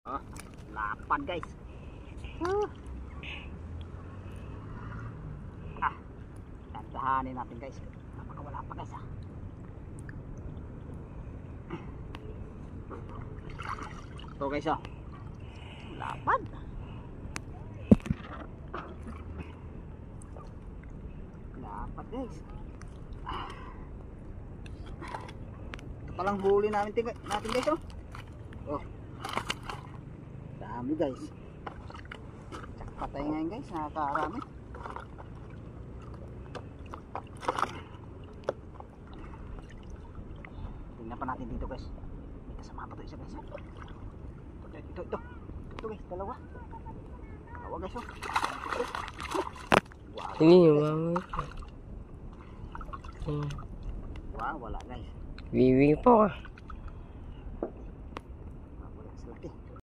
Oh, lapad guys. Dandahanin natin guys. Baka wala pa guys. Ito guys oh. Lapad. Lapad guys. Ito palang huli natin guys oh. Oh. Dami guys. Tsak patay ngayon guys, nakakarami. Tingnan pa natin dito guys. May kasama pa ito isa guys. Ito guys, dalawa. Dalawa guys oh. Wow. Ini yung Wow, wala guys. Wiwing po ah.